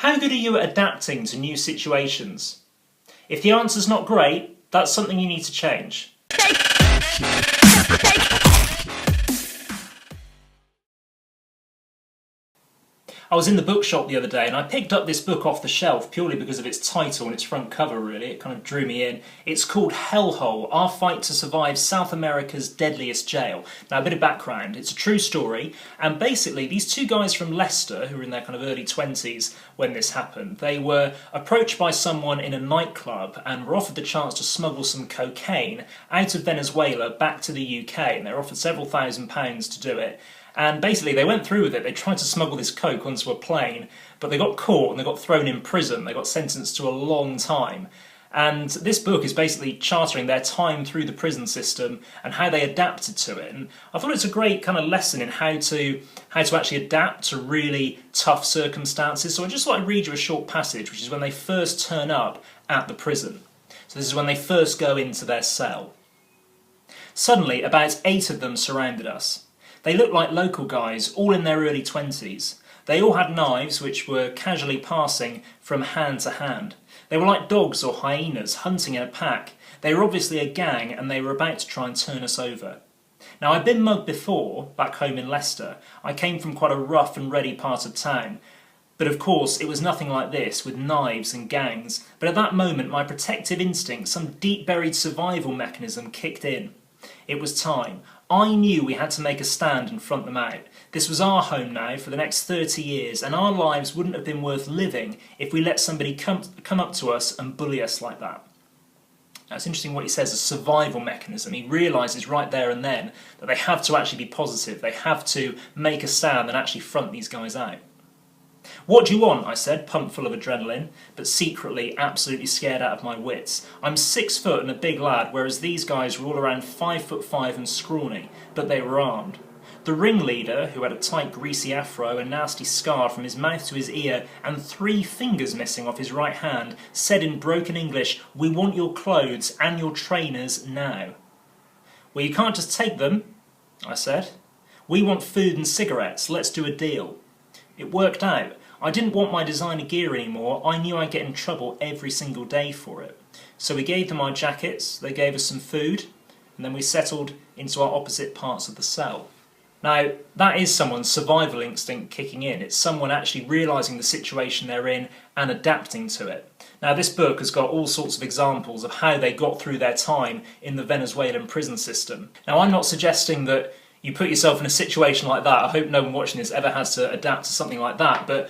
How good are you at adapting to new situations? If the answer's not great, that's something you need to change. I was in the bookshop the other day and I picked up this book off the shelf purely because of its title and its front cover, really. It kind of drew me in. It's called Hellhole, Our Fight to Survive South America's Deadliest Jail. Now, a bit of background. It's a true story, and basically these two guys from Leicester, who were in their kind of early 20s when this happened, they were approached by someone in a nightclub and were offered the chance to smuggle some cocaine out of Venezuela back to the UK, and they were offered several £1,000s to do it. And basically they went through with it. They tried to smuggle this coke onto a plane, but they got caught and they got thrown in prison. They got sentenced to a long time. And this book is basically charting their time through the prison system and how they adapted to it. And I thought it's a great kind of lesson in how to actually adapt to really tough circumstances. So I just thought I'd read you a short passage, which is when they first turn up at the prison. So this is when they first go into their cell. Suddenly, about 8 of them surrounded us. They looked like local guys, all in their early 20s. They all had knives which were casually passing from hand to hand. They were like dogs or hyenas hunting in a pack. They were obviously a gang and they were about to try and turn us over. Now, I'd been mugged before, back home in Leicester. I came from quite a rough and ready part of town. But of course, it was nothing like this, with knives and gangs. But at that moment, my protective instinct, some deep-buried survival mechanism kicked in. It was time. I knew we had to make a stand and front them out. This was our home now for the next 30 years, and our lives wouldn't have been worth living if we let somebody come up to us and bully us like that. Now, it's interesting what he says, a survival mechanism. He realises right there and then that they have to actually be positive. They have to make a stand and actually front these guys out. "What do you want?" I said, pumped full of adrenaline, but secretly absolutely scared out of my wits. I'm 6 foot and a big lad, whereas these guys were all around 5'5" and scrawny, but they were armed. The ringleader, who had a tight greasy afro, a nasty scar from his mouth to his ear, and 3 fingers missing off his right hand, said in broken English, "We want your clothes and your trainers now." "Well, you can't just take them," I said. "We want food and cigarettes. Let's do a deal." It worked out. I didn't want my designer gear anymore. I knew I'd get in trouble every single day for it. So we gave them our jackets, they gave us some food, and then we settled into our opposite parts of the cell. Now, that is someone's survival instinct kicking in. It's someone actually realising the situation they're in and adapting to it. Now, this book has got all sorts of examples of how they got through their time in the Venezuelan prison system. Now, I'm not suggesting that you put yourself in a situation like that. I hope no one watching this ever has to adapt to something like that, but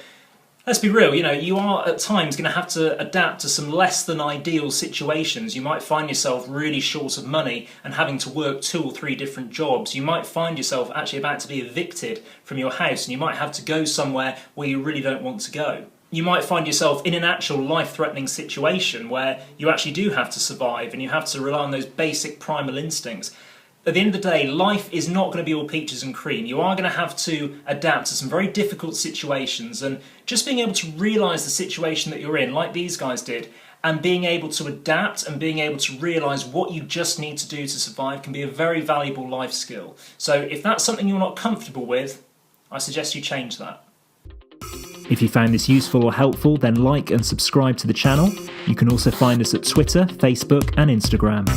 let's be real, you are at times going to have to adapt to some less than ideal situations. You might find yourself really short of money and having to work 2 or 3 different jobs. You might find yourself actually about to be evicted from your house and you might have to go somewhere where you really don't want to go. You might find yourself in an actual life-threatening situation where you actually do have to survive and you have to rely on those basic primal instincts. At the end of the day, life is not going to be all peaches and cream. You are going to have to adapt to some very difficult situations, and just being able to realise the situation that you're in, like these guys did, and being able to adapt and being able to realise what you just need to do to survive can be a very valuable life skill. So if that's something you're not comfortable with, I suggest you change that. If you found this useful or helpful, then like and subscribe to the channel. You can also find us at Twitter, Facebook and Instagram.